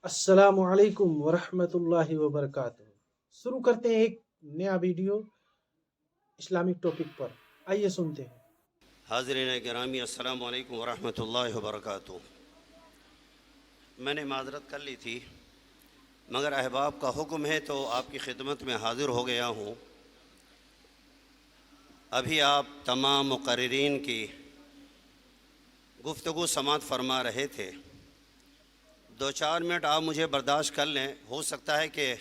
السلام علیکم ورحمۃ اللہ وبرکاتہ۔ شروع کرتے ہیں ایک نیا ویڈیو اسلامک ٹاپک پر، آئیے سنتے ہیں۔ حاضرین گرامی، السلام علیکم ورحمۃ اللہ وبرکاتہ۔ میں نے معذرت کر لی تھی، مگر احباب کا حکم ہے تو آپ کی خدمت میں حاضر ہو گیا ہوں۔ ابھی آپ تمام مقررین کی گفتگو سماعت فرما رہے تھے، 2-4 منٹ آپ مجھے برداشت کر لیں۔ ہو سکتا ہے کہ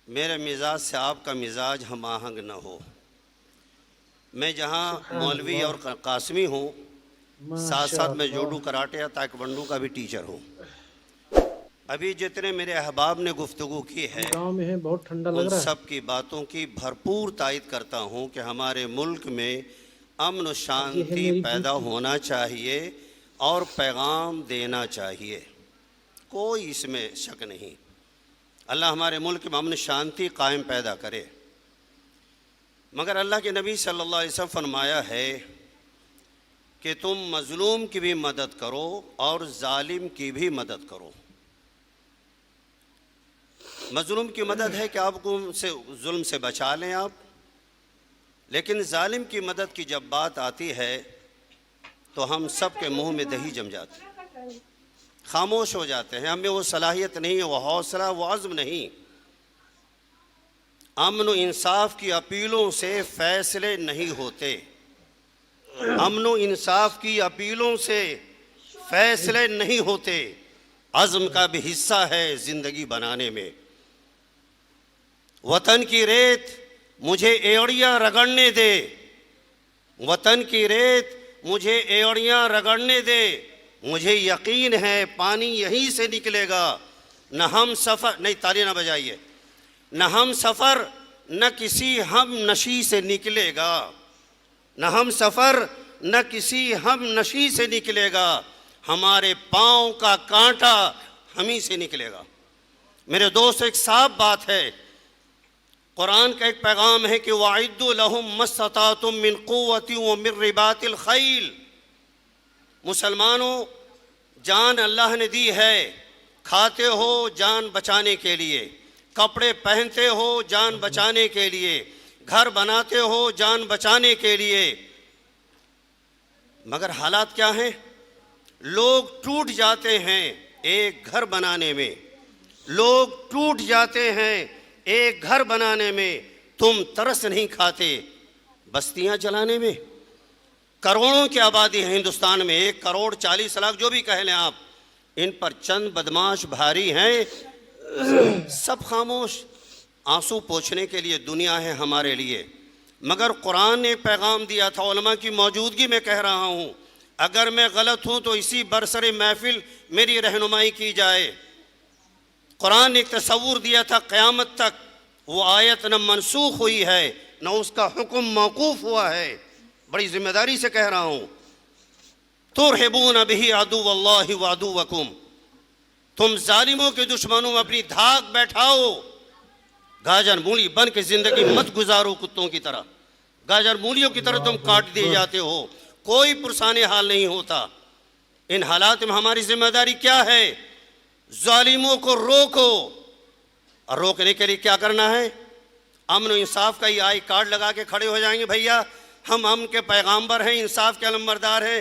میرے مزاج سے آپ کا مزاج ہم آہنگ نہ ہو۔ میں جہاں مولوی اور قاسمی ہوں، ساتھ ساتھ میں جوڈو کراٹے یا تائیکوانڈو کا بھی ٹیچر ہوں۔ ابھی جتنے میرے احباب نے گفتگو کی ہے، گاؤں میں ہے، بہت ٹھنڈا لگ ان رہا ہے۔ سب کی باتوں کی بھرپور تائید کرتا ہوں کہ ہمارے ملک میں امن و شانتی پیدا ہونا چاہیے اور پیغام دینا چاہیے، کوئی اس میں شک نہیں۔ اللہ ہمارے ملک میں امن شانتی قائم پیدا کرے، مگر اللہ کے نبی صلی اللہ علیہ وسلم فرمایا ہے کہ تم مظلوم کی بھی مدد کرو اور ظالم کی بھی مدد کرو۔ مظلوم کی مدد ہے کہ آپ کو ظلم سے بچا لیں آپ، لیکن ظالم کی مدد کی جب بات آتی ہے تو ہم سب کے منہ میں دہی جم جاتی ہے، خاموش ہو جاتے ہیں۔ ہمیں وہ صلاحیت نہیں، وہ حوصلہ، وہ عزم نہیں۔ امن و انصاف کی اپیلوں سے فیصلے نہیں ہوتے، امن و انصاف کی اپیلوں سے فیصلے نہیں ہوتے۔ عزم کا بھی حصہ ہے زندگی بنانے میں۔ وطن کی ریت مجھے ایڑیاں رگڑنے دے، وطن کی ریت مجھے ایڑیاں رگڑنے دے، مجھے یقین ہے پانی یہیں سے نکلے گا۔ نہ ہم سفر، نہیں تالی نہ بجائیے، نہ ہم سفر نہ کسی ہم نشی سے نکلے گا، نہ ہم سفر نہ کسی ہم نشی سے نکلے گا، ہمارے پاؤں کا کانٹا ہمیں سے نکلے گا۔ میرے دوست، ایک صاف بات ہے، قرآن کا ایک پیغام ہے کہ وَأَعِدُّوا لَهُم مَّا اسْتَطَعْتُم مِّن قُوَّةٍ وَمِن رِّبَاطِ الْخَيْلِ۔ مسلمانوں، جان اللہ نے دی ہے، کھاتے ہو جان بچانے کے لیے، کپڑے پہنتے ہو جان بچانے کے لیے، گھر بناتے ہو جان بچانے کے لیے، مگر حالات کیا ہیں؟ لوگ ٹوٹ جاتے ہیں ایک گھر بنانے میں، لوگ ٹوٹ جاتے ہیں ایک گھر بنانے میں۔ تم ترس نہیں کھاتے بستیاں جلانے میں؟ کروڑوں کی آبادی ہے ہندوستان میں، 1,40,00,000 جو بھی کہہ لیں آپ، ان پر چند بدماش بھاری ہیں، سب خاموش۔ آنسو پوچھنے کے لیے دنیا ہے ہمارے لیے، مگر قرآن نے پیغام دیا تھا، علماء کی موجودگی میں کہہ رہا ہوں، اگر میں غلط ہوں تو اسی برسر محفل میری رہنمائی کی جائے۔ قرآن نے ایک تصور دیا تھا قیامت تک وہ آیت نہ منسوخ ہوئی ہے نہ اس کا حکم موقوف ہوا ہے۔ بڑی ذمہ داری سے کہہ رہا ہوں، ترہبون بہ عدو اللہ وعدوکم، تم ظالموں کے دشمنوں میں اپنی دھاک بیٹھاؤ، گاجر مولی بن کے زندگی مت گزارو کتوں کی طرح، گاجر مولیوں کی طرح تم کاٹ دیے جاتے ہو، کوئی پرسان حال نہیں ہوتا۔ ان حالات میں ہماری ذمہ داری کیا ہے؟ ظالموں کو روکو، اور روکنے کے لیے کیا کرنا ہے؟ امن و انصاف کا یہ آئی کارڈ لگا کے کھڑے ہو جائیں گے، بھیا ہم امن کے پیغامبر ہیں، انصاف کے علمبردار ہیں،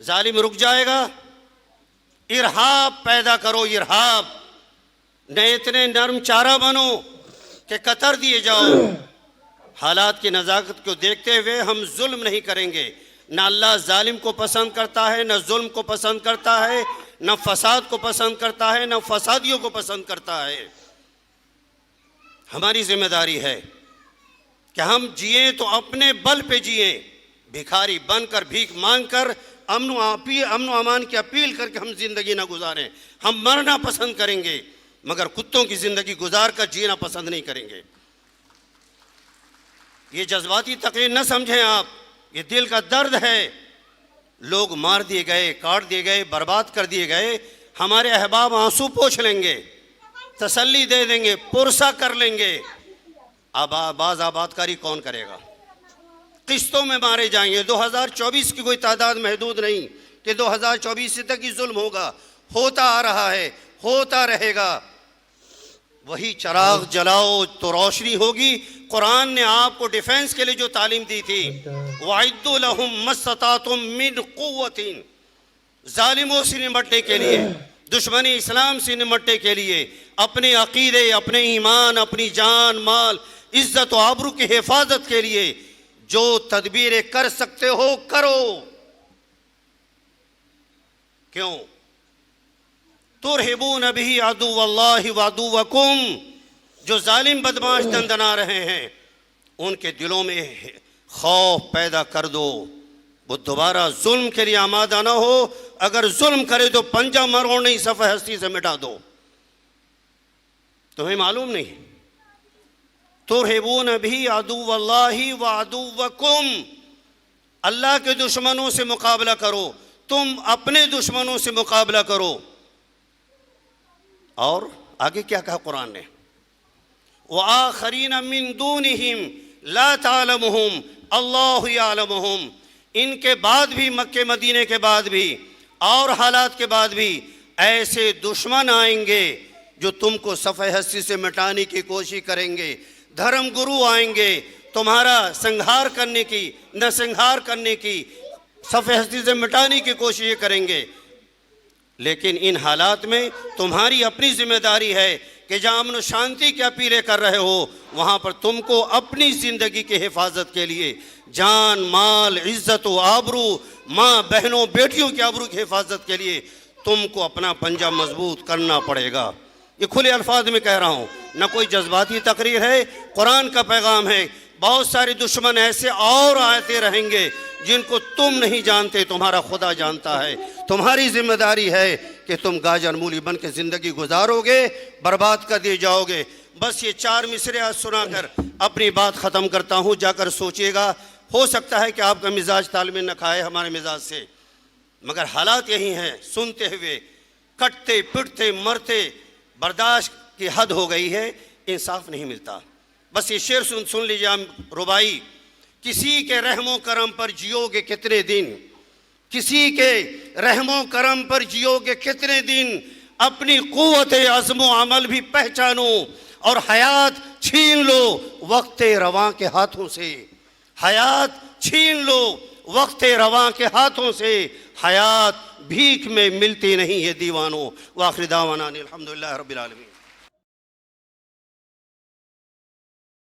ظالم رک جائے گا۔ ارہاب پیدا کرو، ارہاب، نہ اتنے نرم چارہ بنو کہ قطر دیے جاؤ۔ حالات کی نزاکت کو دیکھتے ہوئے ہم ظلم نہیں کریں گے۔ نہ اللہ ظالم کو پسند کرتا ہے، نہ ظلم کو پسند کرتا ہے، نہ فساد کو پسند کرتا ہے، نہ فسادیوں کو پسند کرتا ہے۔ ہماری ذمہ داری ہے کہ ہم جئیں تو اپنے بل پہ جئیں، بھکاری بن کر، بھیک مانگ کر، امن و امان کی اپیل کر کے ہم زندگی نہ گزاریں۔ ہم مرنا پسند کریں گے مگر کتوں کی زندگی گزار کر جینا پسند نہیں کریں گے۔ یہ جذباتی تقریر نہ سمجھیں آپ، یہ دل کا درد ہے۔ لوگ مار دیے گئے، کاٹ دیے گئے، برباد کر دیے گئے، ہمارے احباب آنسو پوچھ لیں گے، تسلی دے دیں گے، پرسہ کر لیں گے۔ باز آبادکاری کون کرے گا؟ قسطوں میں مارے جائیں گے۔ 2024 کی کوئی تعداد محدود نہیں، کہ 2024 تک ہی ظلم ہوگا، ہوتا آ رہا ہے، ہوتا رہے گا۔ وہی چراغ جلاؤ تو روشنی ہوگی۔ قرآن نے آپ کو ڈیفینس کے لیے جو تعلیم دی تھی، وَعِدُّوا لَهُم مَّا اسْتَطَعْتُم مِّن قُوَّةٍ، ظالموں سے نمٹنے کے لیے، دشمن اسلام سے نمٹنے کے لیے، اپنے عقیدے، اپنے ایمان، اپنی جان مال عزت و آبرو کی حفاظت کے لیے جو تدبیریں کر سکتے ہو کرو۔ کیوں؟ ترہبون بہ عدو اللہ وعدوکم، جو ظالم بدماش دندنا رہے ہیں ان کے دلوں میں خوف پیدا کر دو، وہ دوبارہ ظلم کے لیے آمادہ نہ ہو۔ اگر ظلم کرے تو پنجہ مروڑ نہیں، صفحہ ہستی سے مٹا دو۔ تمہیں معلوم نہیں؟ ترہبون بہ عدو اللہ وعدوکم، اللہ کے دشمنوں سے مقابلہ کرو، تم اپنے دشمنوں سے مقابلہ کرو۔ اور آگے کیا کہا قرآن نے؟ وَآخَرِينَ مِن دُونِهِمْ لَا تَعْلَمُهُمْ اللَّهُ يَعْلَمُهُمْ، ان کے بعد بھی، مکہ مدینے کے بعد بھی اور حالات کے بعد بھی ایسے دشمن آئیں گے جو تم کو صفحہ ہستی سے مٹانے کی کوشش کریں گے۔ دھرم گرو آئیں گے تمہارا سنگھار کرنے کی، نرسنگھار کرنے کی، صفحہ ہستی سے مٹانے کی کوشش کریں گے۔ لیکن ان حالات میں تمہاری اپنی ذمہ داری ہے کہ جہاں امن و شانتی کی اپیلیں کر رہے ہو وہاں پر تم کو اپنی زندگی کی حفاظت کے لیے جان مال عزت و آبرو، ماں بہنوں بیٹیوں کی آبرو کی حفاظت کے لیے تم کو اپنا پنجہ مضبوط کرنا پڑے گا۔ یہ کھلے الفاظ میں کہہ رہا ہوں، نہ کوئی جذباتی تقریر ہے، قرآن کا پیغام ہے۔ بہت سارے دشمن ایسے اور آتے رہیں گے جن کو تم نہیں جانتے، تمہارا خدا جانتا ہے۔ تمہاری ذمہ داری ہے کہ تم گاجر مولی بن کے زندگی گزارو گے، برباد کر دیے جاؤ گے۔ بس یہ 4 مصرے آج سنا کر اپنی بات ختم کرتا ہوں، جا کر سوچئے گا۔ ہو سکتا ہے کہ آپ کا مزاج تال میں نہ کھائے ہمارے مزاج سے، مگر حالات یہی ہیں، سنتے ہوئے کٹتے پٹتے مرتے برداشت کی حد ہو گئی ہے، انصاف نہیں ملتا۔ بس یہ شعر سن لیجیے ربائی، کسی کے رحم و کرم پر جیو گے کتنے دن، کسی کے رحم و کرم پر جیو گے کتنے دن، اپنی قوت عزم و عمل بھی پہچانو اور حیات چھین لو وقت رواں کے ہاتھوں سے، حیات چھین لو وقت رواں کے ہاتھوں سے، حیات بھیک میں ملتی نہیں ہے دیوانوں۔ وآخر دعوانا الحمدللہ رب العالمین۔